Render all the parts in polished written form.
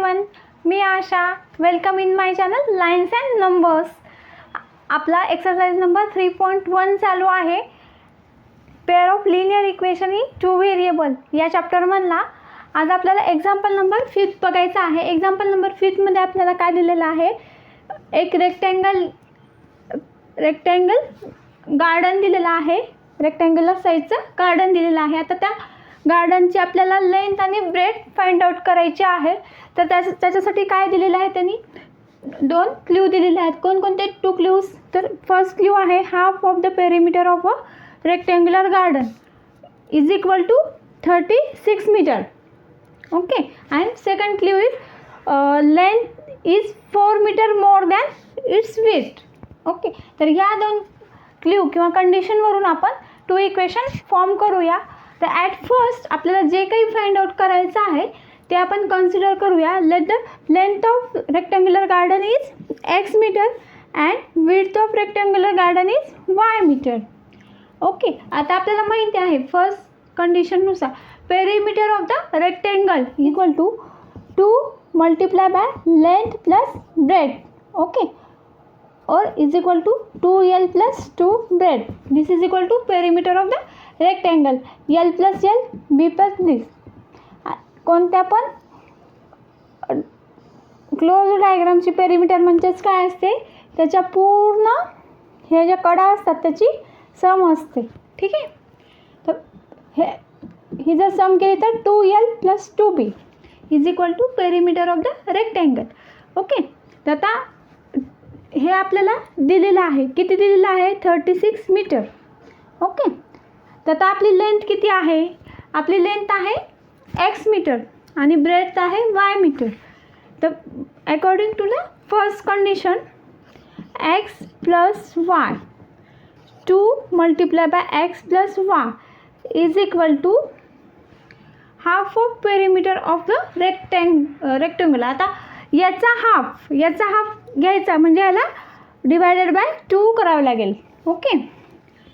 Everyone, me Asha. Welcome in my channel lines and numbers. आपला exercise number 3.1 चालू आहे. Pair of linear equation in 2 variable या चॅप्टरमधला आज आपल्याला एक्झाम्पल नंबर 5 बघायचा आहे. एक्झाम्पल नंबर 5 मध्ये आपल्याला काय दिलेलं आहे, एक रेक्टँगल गार्डन दिलेला आहे. रेक्टँग्युलर साईजचं गार्डन दिलेलं आहे. आता त्या गार्डनची आपल्याला लेंथ आणि ब्रेथ फाइंड आउट करायची आहे. तर त्याच्यासाठी काय दिलेलं आहे, त्यांनी 2 क्ल्यू दिलेले आहेत. कोणकोणते 2 क्ल्यूज? तर फर्स्ट क्ल्यू आहे half of the perimeter of a rectangular garden is equal to 36 metre. Okay. And second clue is length is 4 metre more than its width. Okay. तर या 2 क्ल्यू किंवा कंडिशनवरून आपण 2 इक्वेशन फॉर्म करूया. तर at first आपल्याला जे काही फाइंड आउट करायचं आहे ते आपण कन्सिडर करूया. Let the length of rectangular garden is X metre and width of rectangular garden is Y metre. Okay. आता आपल्याला माहिती आहे फर्स्ट कंडिशननुसार perimeter of the rectangle equal to 2 multiply by length plus breadth. Okay. or is equal to 2L plus 2 breadth. This is equal to perimeter of the rectangle. L plus L, B plus this. कोणत्या पण close डायग्रामची perimeter म्हणजेच काय असते, त्याच्या पूर्ण हे ज्या कडा असतात त्याची सम असते. ठीक आहे. तर ही जर सम केली तर 2L plus 2B is equal to perimeter of the rectangle. Okay. तर आता हे आपल्याला दिलेलं आहे. किती दिलेलं आहे? 36 मीटर. ओके. तर आता आपली लेंथ किती आहे? आपली लेंथ आहे एक्स मीटर आणि ब्रेथ आहे वाय मीटर. तर according to the first condition x plus y 2 multiply by x plus Y is equal to half of perimeter of the rectangle. आता याचा हाफ घ्यायचा म्हणजे याला डिवायडेड बाय 2 करावं लागेल. ओके.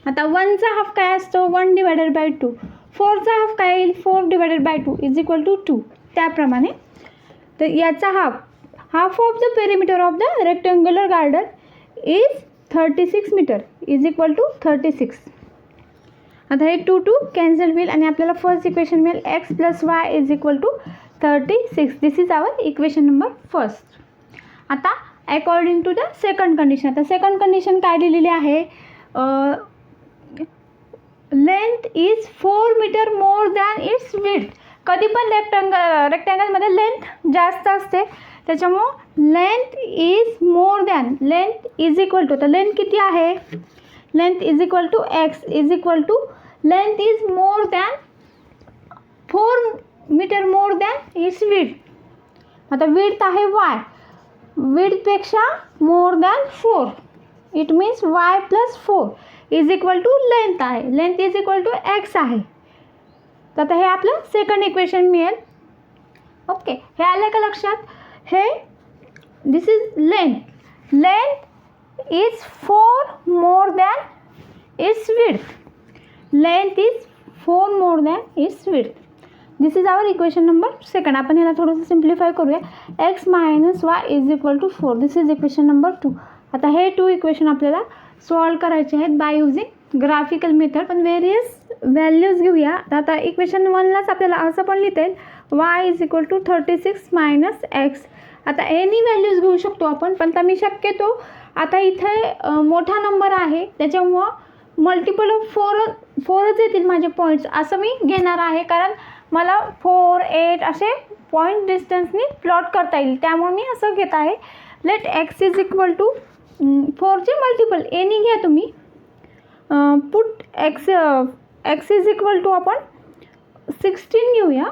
आता 1चा हाफ काय असतो? 1 डिवायडेड बाय 2. 4चा हाफ काय येईल? 4 divided by 2 is equal to 2. त्याप्रमाणे तर याचा half of the perimeter of the rectangular garden is 36 metre is equal to 36. आता हे 2 कॅन्सल होईल आणि आपल्याला फर्स्ट इक्वेशन मिळेल X plus Y is equal to 36. This is our equation number first. आता according to the second condition. आता second condition काय दिलेली आहे? Length is 4 metre more than its width. कधी पण रेक्टँगलमध्ये लेंथ जास्त असते, त्याच्यामुळं length is more than length is equal to. तर लेंथ किती आहे? Length is equal to x is equal to length is more than 4 metre more than its width. आता विड्थ आहे वाय. विड्थपेक्षा more than 4 it means y plus 4 is equal to length आहे. Length is equal to x आहे. तर आता हे आपलं second equation मिळेल. ओके. हे आलं का लक्षात? हे this is length is 4 more than its width. Length is 4 more than its width. This is our equation number second. आपण याला थोडंसं सिम्प्लिफाय करूया. X minus y is equal to 4. This is equation number 2. आता हे 2 equation आपल्याला solve करायचे आहेत by using graphical method. पण व्हेरियस व्हॅल्यूज घेऊया. आता इक्वेशन 1लाच आपल्याला असं पण लिहिता येईल y is equal to 36 minus x. आता एनी व्हॅल्यूज घेऊ शकतो आपण, पण आता मी शक्यतो आता इथे मोठा नंबर आहे त्याच्यामुळं मल्टिपल ऑफ 4च येतील माझे पॉईंट्स असं मी घेणार आहे. कारण मला 4, 8 असे पॉईंट डिस्टन्सनी प्लॉट करता येईल, त्यामुळे मी असं घेत आहे. Let x is equal to 4चे मल्टिपल एनी घ्या तुम्ही. Put x is equal to आपण 16 घेऊया.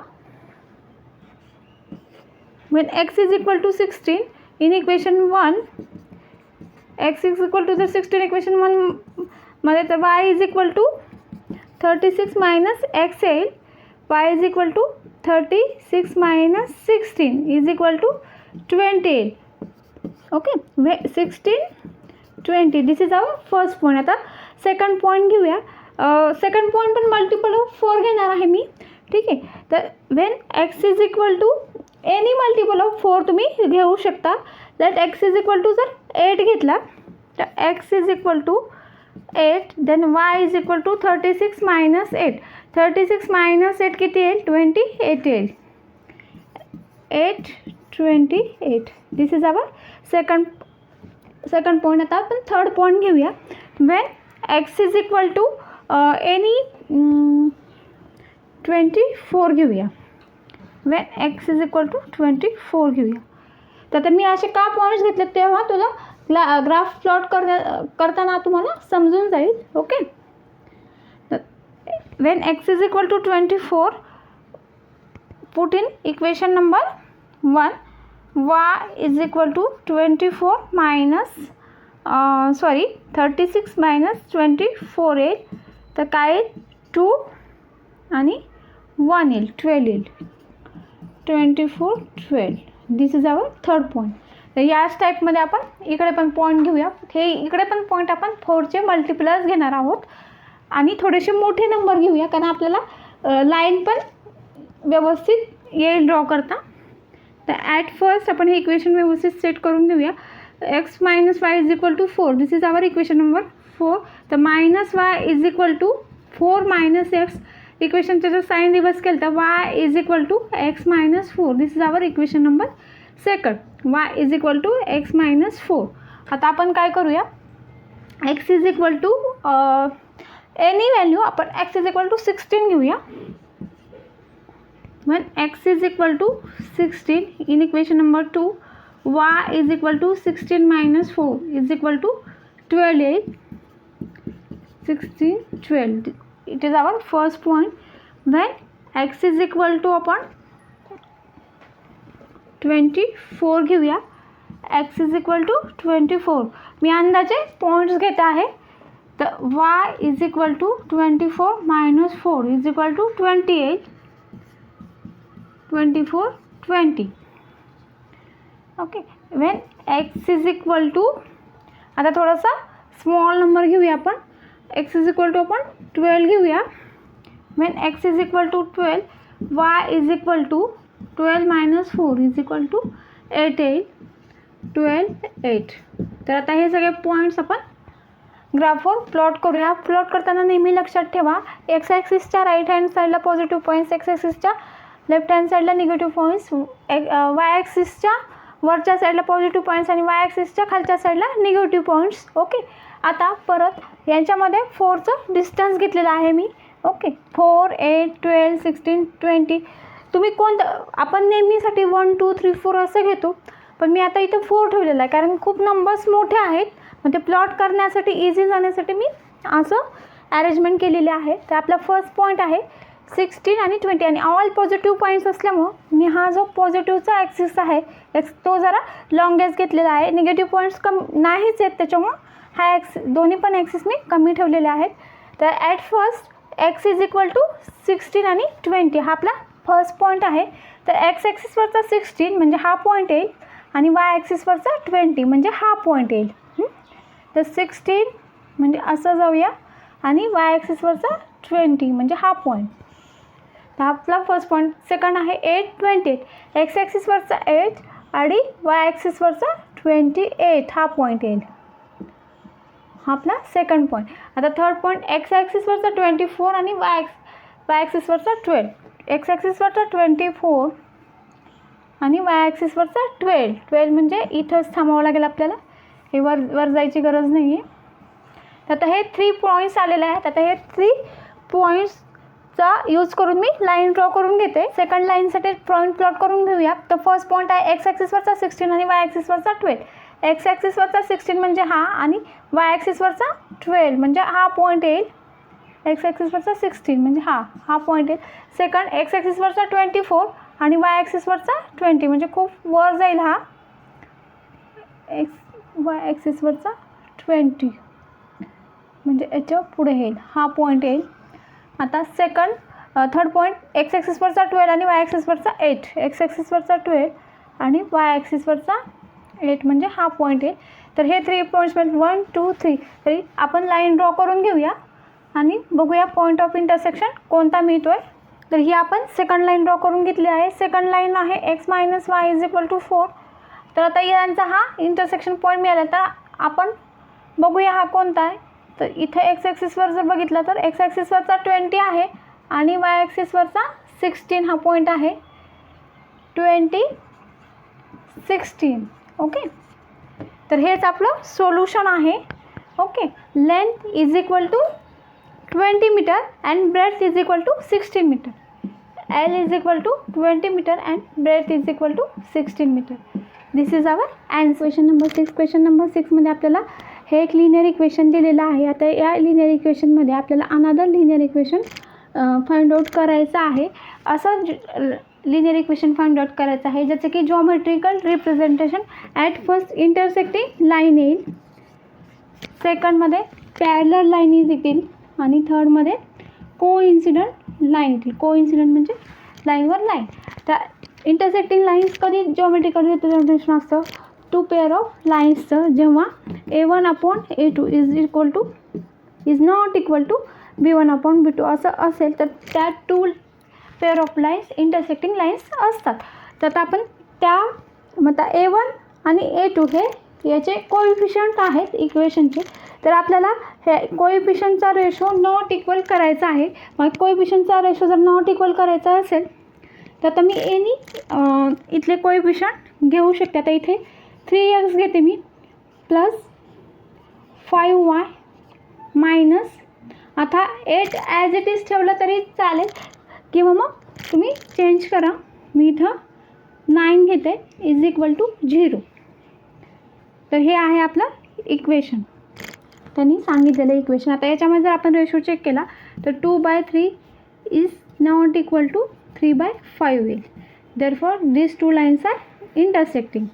when x is equal to 16 in equation 1 x is equal to the 16 equation 1 मध्ये तर y is equal to 36 minus x येईल. y is equal to 36 minus 16 is equal to 20 येईल. Okay. 16 20. This is our first point. आता second point घेऊया. Second point पण multiple of 4 घेणार आहे मी. ठीक आहे. तर when x is equal to any किती बोला 4 तुम्ही घेऊ शकता. Let x is equal to जर 8 घेतला तर x is equal to 8, then y is equal to 36 minus 8. 36 minus 8 किती येईल 28 येईल. 8 28. This is our second point. आता आपण थर्ड पॉईंट घेऊया. When x is equal to any 24 घेऊया. When x is equal to 24 घेऊया. तर आता मी असे का पॉईंट्स घेतले तेव्हा तुला ग्राफ प्लॉट करताना तुम्हाला समजून जाईल. Okay. When x is equal to 24, put in equation number 1, y is equal to 24 minus 36 minus 24 येईल. तर काय येईल 2 आणि 1 येईल 12 येईल. 24 12. दिस इज आवर थर्ड पॉईंट. तर याच टाईपमध्ये आपण इकडे पण पॉईंट घेऊया. हे इकडे पण पॉईंट आपण 4चे मल्टिप्लर्स घेणार आहोत आणि थोडेसे मोठे नंबर घेऊया कारण आपल्याला लाईन पण व्यवस्थित येईल ड्रॉ करता. तर ॲट फर्स्ट आपण हे इक्वेशन व्यवस्थित सेट करून घेऊया. x minus y is equal to 4. This is our equation number 4. तर minus y is equal to 4 minus x. इक्वेशनचा जर साईन रिवर्स केलं तर y is equal to x minus 4. This is our equation number second. y is equal to x minus 4. आता आपण काय करूया, x is equal to any value आपण x is equal to 16 घेऊया. when x is equal to 16 in equation number 2, y is equal to 16 minus 4 is equal to 12. 16 12. It is our first point. When x is equal to upon 24 घेऊया. x is equal to 24. मी अंदाजे points घेत आहे. तर y is equal to 24 minus 4 is equal to 28. 24 20. Okay. when x is equal to, आता थोडासा small number घेऊया आपण. x is equal to आपण 12 घेऊया. when x is equal to 12, y is equal to 12 minus 4 is equal to 8 येईल. 12 8. तर आता हे सगळे पॉईंट्स आपण ग्राफवर प्लॉट करूया. प्लॉट करताना नेहमी लक्षात ठेवा, एक्स ॲक्सिसच्या राईट हँड साईडला पॉझिटिव्ह पॉईंट्स, एक्स ॲक्सिसच्या लेफ्ट हँड साईडला निगेटिव्ह पॉईंट्स, वाय ॲक्सिसच्या वरच्या साईडला पॉझिटिव्ह पॉईंट्स आणि वाय ॲक्सिसच्या खालच्या साईडला निगेटिव्ह पॉईंट्स. ओके. आता परत यांच्यामध्ये 4चं डिस्टन्स घेतलेलं आहे मी. ओके. 4 8 12 16 20. तुम्ही कोणतं, आपण नेहमीसाठी 1 2 3 4 असं घेतो, पण मी आता इथं 4 ठेवलेलं आहे कारण खूप नंबर्स मोठे आहेत. मग ते प्लॉट करण्यासाठी इझी जाण्यासाठी मी असं अरेंजमेंट केलेले आहे. तर आपला फर्स्ट पॉईंट आहे 16 आणि 20 आणि ऑल पॉझिटिव्ह पॉईंट्स असल्यामुळं मी हा जो पॉझिटिव्हचा ॲक्सिस आहे तो जरा लॉंगेस्ट घेतलेला आहे. निगेटिव्ह पॉईंट्स नाहीच आहेत, त्याच्यामुळं हा दोन्ही पण ॲक्सिस मी कमी ठेवलेले आहेत. तर at first x is equal to 16 आणि 20 हा आपला फर्स्ट पॉईंट आहे. तर एक्स ॲक्सिसवरचा 16 म्हणजे हा पॉईंट येईल आणि वाय ॲक्सिसवरचा 20 म्हणजे हा पॉईंट येईल. तर 16 म्हणजे असं जाऊया आणि वाय ॲक्सिसवरचा 20 म्हणजे हा पॉईंट. तर आपला फर्स्ट पॉईंट. सेकंड आहे 8 28. एक्स ॲक्सिसवरचा 8 आणि वाय ॲक्सिसवरचा 28 हा पॉईंट येईल. हा आपला सेकंड पॉईंट. आता थर्ड पॉईंट एक्स ॲक्सिसवरचा 24 आणि वाय ॲक्सिसवरचा 12. एक्स ॲक्सिसवरचा 24 आणि वाय ॲक्सिसवरचा 12 म्हणजे इथंच थांबावं लागेल आपल्याला, हे वर जायची गरज नाही आहे. तर आता हे 3 पॉईंट्स आलेले आहेत. आता हे 3 पॉईंट्सचा यूज करून मी लाईन ड्रॉ करून घेते. सेकंड लाईनसाठी पॉईंट प्लॉट करून घेऊया. तर फर्स्ट पॉईंट आहे एक्स ॲक्सिसवरचा 16 आणि वाय ॲक्सिसवरचा 12. एक्स ॲक्सिसवरचा 16 म्हणजे हा आणि वाय ॲक्सिसवरचा 12 म्हणजे हा पॉईंट येईल. एक्स ॲक्सिसवरचा 16 म्हणजे हा पॉईंट येईल. सेकंड एक्स ॲक्सिसवरचा 24 आणि वाय ॲक्सिसवरचा 20 म्हणजे खूप वर जाईल हा. वाय ॲक्सिसवरचा 20 म्हणजे याच्या पुढे येईल, हा पॉईंट येईल. आता थर्ड पॉईंट एक्स ॲक्सिसवरचा 12 आणि वाय ॲक्सिसवरचा 8. एक्स ॲक्सिसवरचा 12 आणि वाय ॲक्सिसवरचा 8 म्हणजे हा पॉईंट येईल. तर हे 3 पॉईंट्स 1 2 3. तरी आपण लाईन ड्रॉ करून घेऊया आणि बघूया पॉईंट ऑफ इंटरसेक्शन कोणता मिळतो आहे. तर ही आपण सेकंड लाईन ड्रॉ करून घेतली आहे. सेकंड लाईन आहे x - y = 4. तर आता यांचा हा इंटरसेक्शन पॉईंट मिळाला. तर आपण बघूया हा कोणता आहे. तर इथे एक्स ॲक्सिसवर जर बघितलं तर एक्स ॲक्सिसवरचा 20 आहे आणि वाय ॲक्सिसवरचा 16 हा पॉईंट आहे. 20, 16. ओके, तर हेच आपलं सोल्युशन आहे. Okay, length = 20 metre and breadth = 16 metre. L = 20 metre and breadth = 16 metre. This is our answer. Question number 6. Question number 6मध्ये आपल्याला हे एक लिनियर इक्वेशन दिलेलं आहे. आता या लिनियर इक्वेशनमध्ये आपल्याला another linear equation find out करायचं आहे. असं लिनियर इक्वेशन फाइंड आउट करायचं आहे ज्याचं की geometrical representation at first intersecting line येईल, सेकंडमध्ये पॅरलल लाईन येतील आणि थर्डमध्ये कोइन्सिडंट लाईन येतील. कोइन्सिडंट म्हणजे लाईनवर लाईन. तर इंटरसेक्टिंग लाईन्स कधी जॉमेट्रिकल रिप्रेझेंटेशन असतं, 2 पेअर ऑफ लाईन्सचं, जेव्हा A1/A2 is not equal to B1/B2 असं असेल तर त्या 2 pair of lines intersecting lines असतात. तर आपण त्या मग A1 आणि A2 हे याचे कोइफिशियंट आहेत इक्वेशनचे. तर आपल्याला हे कोइफिशियंटचा रेशो नॉट इक्वल करायचा आहे. मग कोइफिशियंटचा रेशो जर नॉट इक्वल करायचा असेल तर आता मी एनी इथले कोइफिशियंट घेऊ शकते. आता इथे 3x घेते मी प्लस 5y मायनस, आता 8 ॲज इट इज ठेवलं तरी चालेल किंवा मग तुम्ही चेंज करा. मी इथं 9 घेते = 0. तर हे आहे आपलं इक्वेशन, त्यांनी सांगितलेलं इक्वेशन. आता याच्यामध्ये जर आपण रेशो चेक केला तर 2/3 इज नॉट इक्वल टू 3/5 येईल. Therefore this 2 lines are intersecting.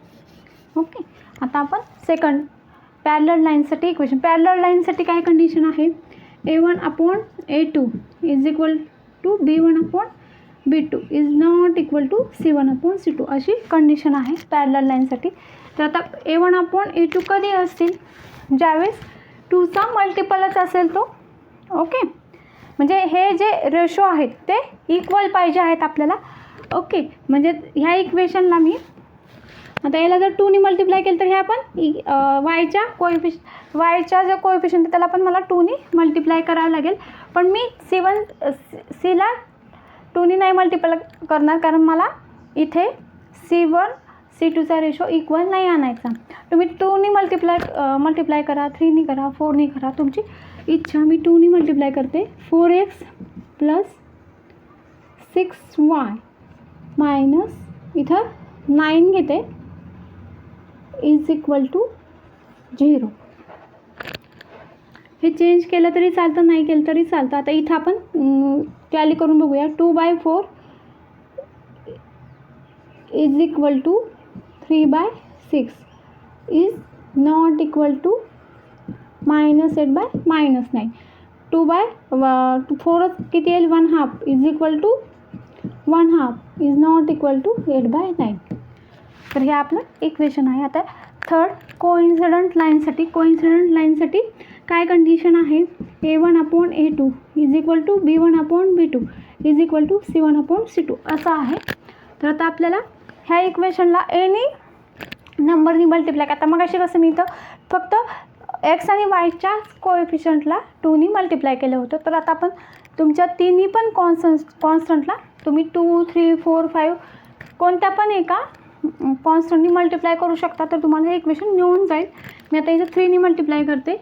Okay, आता आपण सेकंड पॅरलल लाईनसाठी इक्वेशन. पॅरलल लाईनसाठी काय कंडिशन आहे, A1/A2 is equal to B1/B2 is not equal to C1/C2 अशी कंडिशन आहे पॅरलल लाईनसाठी. तर आता A1/A2 कधी असतील, ज्यावेळेस 2चा मल्टिपलच असेल तो. ओके, म्हणजे हे जे रेशो आहेत ते इक्वल पाहिजे आहेत आपल्याला. ओके, म्हणजे ह्या इक्वेशनला मी आता याला जर 2ने मल्टिप्लाय केलं तर हे आपण वायच्या जो कोएफिशियंट त्याला पण मला 2ने मल्टिप्लाय करावं लागेल. पण मी सीला 2ने नाही मल्टिप्लाय करणार, कारण मला इथे C1 C2चा रेशो इक्वल नाही आणायचा. तुम्ही 2ने मल्टिप्लाय करा, 3ने करा, 4ने करा, तुमची इच्छा. मी 2ने मल्टिप्लाय करते. 4x प्लस 6y मायनस इथं 9 घेते इज इक्वल टू 0. हे चेंज केलं तरी चालतं, नाही केलं तरी चालतं. आता इथं आपण टॅली करून बघूया. 2/4 is equal to 3/6 is not equal to -8/-9. 2/4 किती येईल, 1/2 is equal to 1/2 is not equal to 8/9. तर हे आपलं इक्वेशन आहे. आता थर्ड कोइन्सिडंट लाईनसाठी काय कंडिशन आहे, A1/A2 is equal to B1/B2 is equal to C1/C2 असं आहे. तर आता आपल्याला ह्या इक्वेशनला एनी नंबरनी मल्टिप्लाय. आता मग अशी कसं मी इथं फक्त एक्स आणि वायच्या कोएफिशियंटला 2ने मल्टिप्लाय केलं होतं. तर आता आपण तुमच्या तिन्ही पण कॉन्स्टंटला तुम्ही 2, 3, 4, 5 कोणत्या पण एका कॉन्स्टंटनी मल्टिप्लाय करू शकता. तर तुम्हाला हे इक्वेशन मिळून जाईल. मी आता इथं 3ने मल्टिप्लाय करते.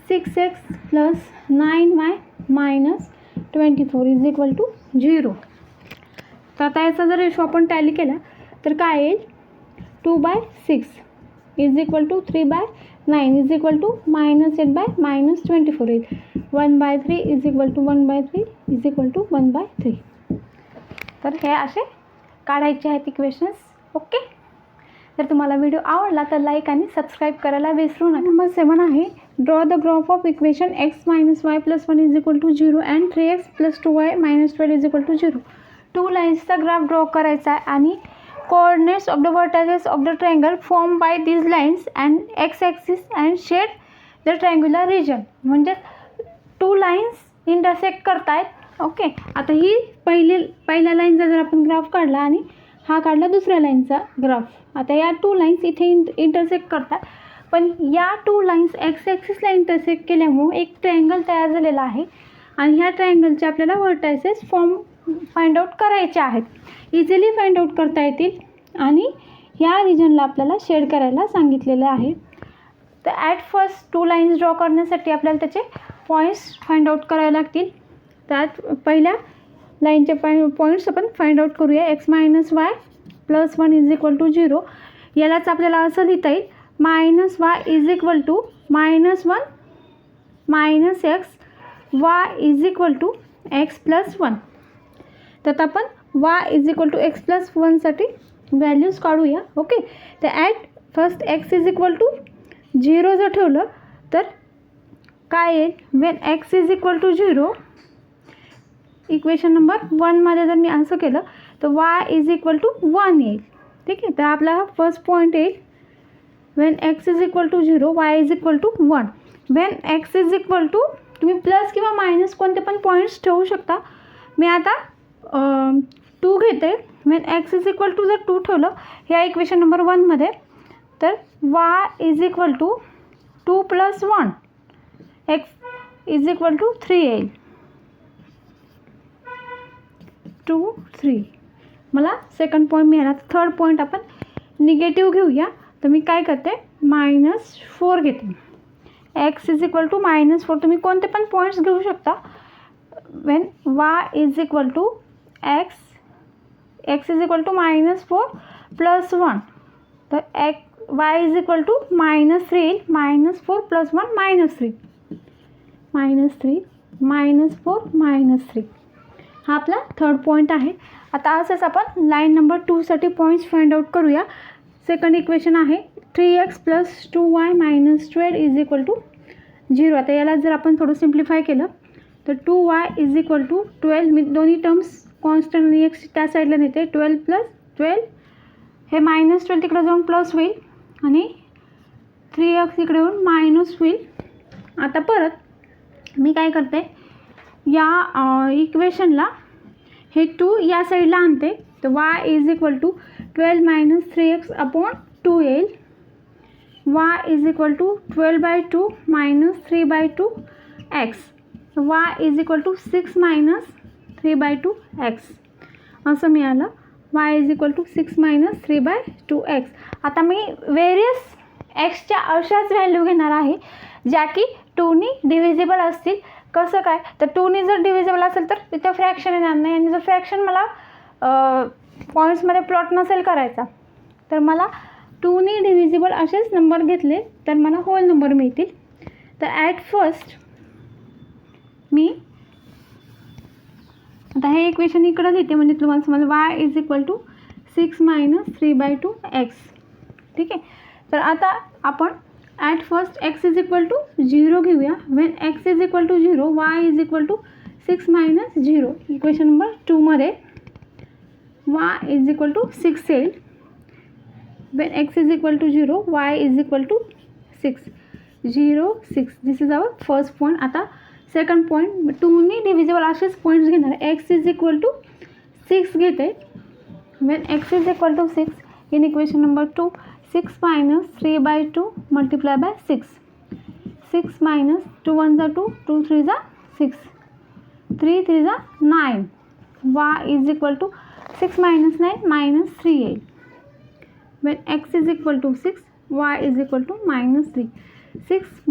6x plus 9y minus 24 is equal to 0. तर आता याचा जर रेशो आपण टॅली केला तर काय येईल, 2/6 is equal to 3/9 is equal to -8/-24 येईल. 1/3 is equal to 1/3 is equal to 1/3. तर हे असे काढायचे आहेत इक्वेशन्स. ओके, जर तुम्हाला व्हिडिओ आवडला तर लाईक आणि सबस्क्राईब करायला विसरू नका. नंबर 7 आहे, draw the graph of equation x - y + 1 is equal to 0 and 3x + 2y - 12 is equal to 0. 2 लाईन्सचा ग्राफ ड्रॉ करायचा आहे आणि coordinates of the vertices of the triangle formed by these lines and x-axis and shade the triangular region. म्हणजे 2 lines intersect करतायत okay. आता ही पहिल्या लाईनचा जर आपण ग्राफ काढला आणि हा काढला दुसऱ्या लाईनचा ग्राफ. आता या 2 लाईन्स इथे इंटरसेक्ट करतात, पण या 2 लाईन्स एक्स ॲक्सिसला इंटरसेक्ट केल्यामुळे एक ट्रायंगल तयार झालेला आहे आणि ह्या ट्रायंगलचे आपल्याला व्हर्टायसेस फाइंड आउट करायचे आहेत. इझिली फाइंड आउट करता येतील आणि ह्या रिजनला आपल्याला शेड करायला सांगितलेलं आहे. तर ॲट फर्स्ट 2 लाईन्स ड्रॉ करण्यासाठी आपल्याला त्याचे पॉईंट्स फाइंड आउट करावे लागतील. त्यात पहिल्या लाईनचे पॉईंट्स आपण फाइंड आउट करूया. x - y + 1 = 0. यालाच आपल्याला असं लिहिता येईल -y - 1 - x y x + 1. तर आपण y x + 1 साठी व्हॅल्यूज काढूया. ओके. तर ॲट फर्स्ट x = 0 जर ठेवलं तर काय येईल, वेन x = 0 इक्वेशन नंबर 1मध्ये जर मी असं केलं तर y = 1 येईल. ठीक आहे. तर आपला हा फर्स्ट पॉईंट येईल when x = 0 y = 1. Wien x तुम्ही प्लस किंवा मायनस कोणते पण पॉईंट्स ठेवू शकता. मी आता 2 घेते. वेन x = जर 2 ठेवलं ह्या इक्वेशन नंबर 1मध्ये तर y = 2 + 1 x = 3 येईल. 2 3 मला सेकंड पॉईंट मिळाला. थर्ड पॉईंट आपण निगेटिव्ह घेऊया. तर मी काय करते -4 घेते. x = -4. तुम्ही कोणते पण पॉईंट्स घेऊ शकता. वेन y = x = -4 + 1 तर y = -3 येईल. -4 + 1 -3 -3 -4 हा आपला थर्ड पॉईंट आहे. आता असंच आपण लाईन नंबर 2 साठी पॉईंट्स फाइंड आउट करूया. सेकंड इक्वेशन आहे 3x + 2y - 12 = 0. आता याला जर आपण थोडं सिम्प्लिफाय केलं तर 2y = 12. मी दोन्ही टर्म्स कॉन्स्टंटली x त्या साईडला नेते. 12 + 12 हे -12 तिकडे जाऊन प्लस होईल आणि 3x इकडे येऊन मायनस होईल. आता परत मी काय करते, या इक्वेशनला हे 2 या साईडला आणते. तर y = 12 - 3x/2 येईल. y = 12/2 - 3/2x. y = 6 - 3/2x असं मिळालं. y = 6 - 3/2x. आता मी व्हेरियस एक्सच्या अशाच व्हॅल्यू घेणार आहे ज्या की 2नी डिव्हिजिबल असतील. कसं काय, तर 2नी जर डिव्हिजिबल असेल तर तिथं फ्रॅक्शन येणार नाही आणि जर फ्रॅक्शन मला पॉईंट्समध्ये प्लॉट नसेल करायचा तर मला 2नी डिव्हिजिबल असेच नंबर घेतले तर मला होल नंबर मिळतील. तर ॲट फर्स्ट मी आता हे इक्वेशन इकडं लिहिते म्हणजे तुम्हाला समजा y = 6 - 3/2x. ठीक आहे. तर आता आपण ॲट फर्स्ट x = 0 घेऊया. When x = 0 y = 6 - 0 equation number 2मध्ये y = 6 येईल. When x = 0 y = 6 0 6 this is our first point. आता सेकंड पॉईंट 2नी डिव्हिजिबल असेच पॉईंट्स घेणार. x = 6 घेते. When x = 6 in equation number 2 6 - 3/2 × 6 6 - 2 1 2 2 3 6 3 3 9 y = 6 - 9 -3 येईल. वेन x = 6 y = -3 6 -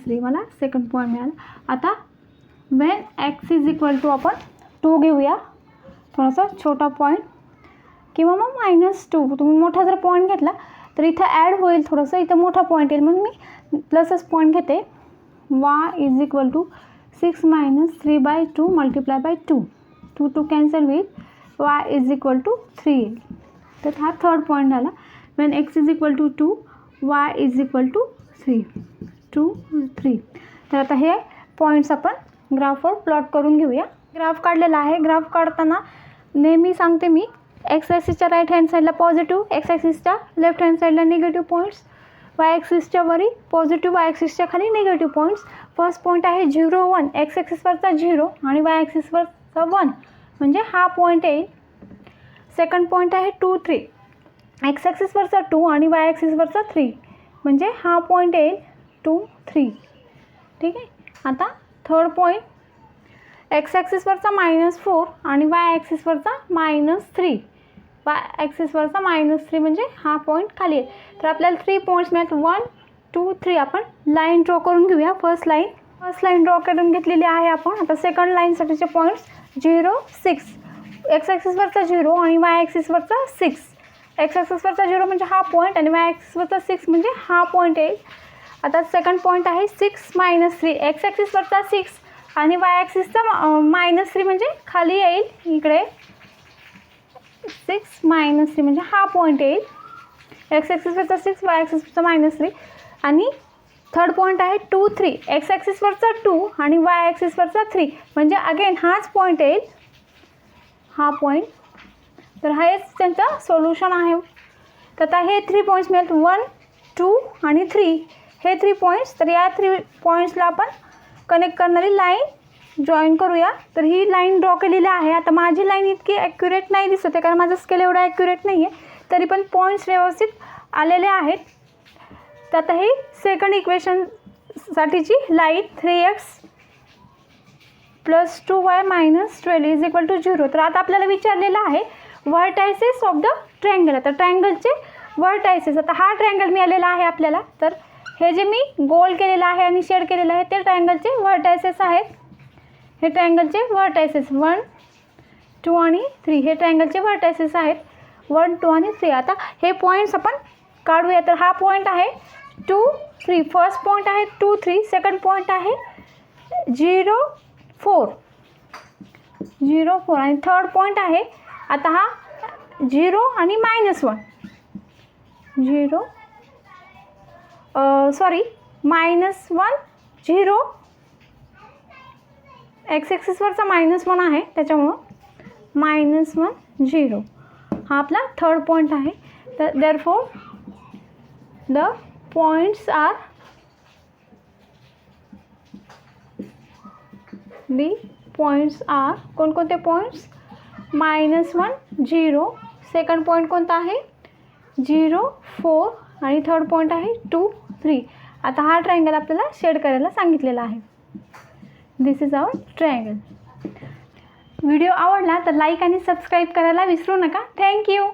3 मला सेकंड पॉईंट मिळाला. आता वेन x = आपण 2 घेऊया, थोडासा छोटा पॉईंट किंवा मग -2. तुम्ही मोठा जर पॉईंट घेतला तर इथं ॲड होईल थोडंसं, इथं मोठा पॉईंट येईल म्हणून मी प्लसच पॉईंट घेते. y = 6 - 3/2 × 2 2 2 कॅन्सल होईल. y = 3 येईल. तर हा थर्ड पॉईंट झाला. Wien x = 2 y = 3 2 3. तर आता हे पॉईंट्स आपण ग्राफवर प्लॉट करून घेऊया. ग्राफ काढलेला आहे. ग्राफ काढताना नेहमी सांगते मी एक्स ॲक्सिसच्या राईट हँड साईडला पॉझिटिव्ह, एक्स ॲक्सिसच्या लेफ्ट हँड साईडला निगेटिव्ह पॉईंट्स, वाय ॲक्सिसच्या वरी पॉझिटिव्ह, वाय ॲक्सिसच्या खाली निगेटिव्ह पॉईंट्स. फर्स्ट पॉईंट आहे 0 1 एक्स ॲक्सिसवरचा 0 आणि वाय ॲक्सिसवर चा 1 म्हणजे हा पॉईंट येईल. सेकंड पॉईंट आहे 2 3, एक्स ॲक्सिसवरचा 2 आणि वाय ॲक्सिसवरचा 3 म्हणजे हा पॉईंट येईल 2 3. ठीक आहे. आता थर्ड पॉईंट एक्स ॲक्सिसवरचा -4 आणि वाय ॲक्सिसवरचा -3, वाय ॲक्सिसवरचा -3 म्हणजे हा पॉईंट खाली आहे. तर आपल्याला 3 पॉईंट्स मिळतात 1 2 3. आपण लाईन ड्रॉ करून घेऊया. फर्स्ट लाईन ड्रॉ करून घेतलेली आहे आपण. आता सेकंड लाईनसाठीचे पॉईंट्स 0 6, एक्स ॲक्सिसवरचा 0 आणि वाय ॲक्सिसवरचा 6. एक्स ॲक्सिसवरचा 0 म्हणजे हा पॉईंट आणि वाय ॲक्सिसवरचा 6 म्हणजे हा पॉईंट येईल. आता सेकंड पॉईंट आहे 6 -3, एक्स ॲक्सिसवरचा 6 आणि वाय ॲक्सिसचा -3 म्हणजे खाली येईल इकडे. 6 -3 म्हणजे हा पॉईंट येईल. एक्स ॲक्सिसवरचा 6 वाय ॲक्सिसवरचा -3. आणि थर्ड पॉईंट आहे 2 3, एक्स ॲक्सिसवरचा 2 आणि वाय ॲक्सिसवरचा 3 म्हणजे अगेन हाच पॉईंट येईल, हा पॉईंट. तर हेच त्यांचं सोल्युशन आहे. तर आता हे 3 पॉईंट्स मिळतात 1 2 आणि 3, हे 3 पॉईंट्स. तर या 3 पॉईंट्सला आपण कनेक्ट करणारी लाईन जॉईन करूया. तर ही लाईन ड्रॉ केलेली आहे. आता माझी लाईन इतकी ॲक्युरेट नाही दिसत आहे कारण माझं स्केल एवढा ॲक्युरेट नाही आहे, तरी पण पॉईंट्स व्यवस्थित आलेले आहेत. तर आता ही सेकंड इक्वेशनसाठीची लाईन 3x + 2y - 12 = 0. तर आता आपल्याला विचारलेलं आहे व्हर्टायसेस ऑफ द ट्रायंगल. आता ट्रायंगलचे व्हर्टायसेस, आता हा ट्रायंगल मिळालेला आहे आपल्याला. तर हे जे मी गोल केलेलं आहे आणि शेड केलेलं आहे ते ट्रायंगलचे व्हर्टायसेस आहेत. हे ट्रायंगलचे व्हर्टायसेस 1 2 आणि 3 हे ट्रायंगलचे व्हर्टायसेस आहेत 1 2 आणि 3. आता हे पॉईंट्स आपण काढूया. तर हा पॉईंट आहे 2 3, फर्स्ट पॉईंट आहे 2 3, सेकंड पॉईंट आहे 0 4 आणि थर्ड पॉईंट आहे आता हा 0 आणि -1 -1 0 एक्स ॲक्सिसवरचा -1 आहे त्याच्यामुळं -1 0 हा आपला थर्ड पॉईंट आहे. तर देअरफॉर द पॉईंट्स आर कोणकोणते पॉईंट्स -1 0, सेकंड पॉईंट कोणता आहे 0 4 आणि थर्ड पॉईंट आहे 2 3. आता हा ट्रायंगल आपल्याला शेड करायला सांगितलेला आहे. दिस इज आवर ट्रायंगल. व्हिडिओ आवडला तर लाईक आणि सबस्क्राईब करायला विसरू नका. थँक्यू.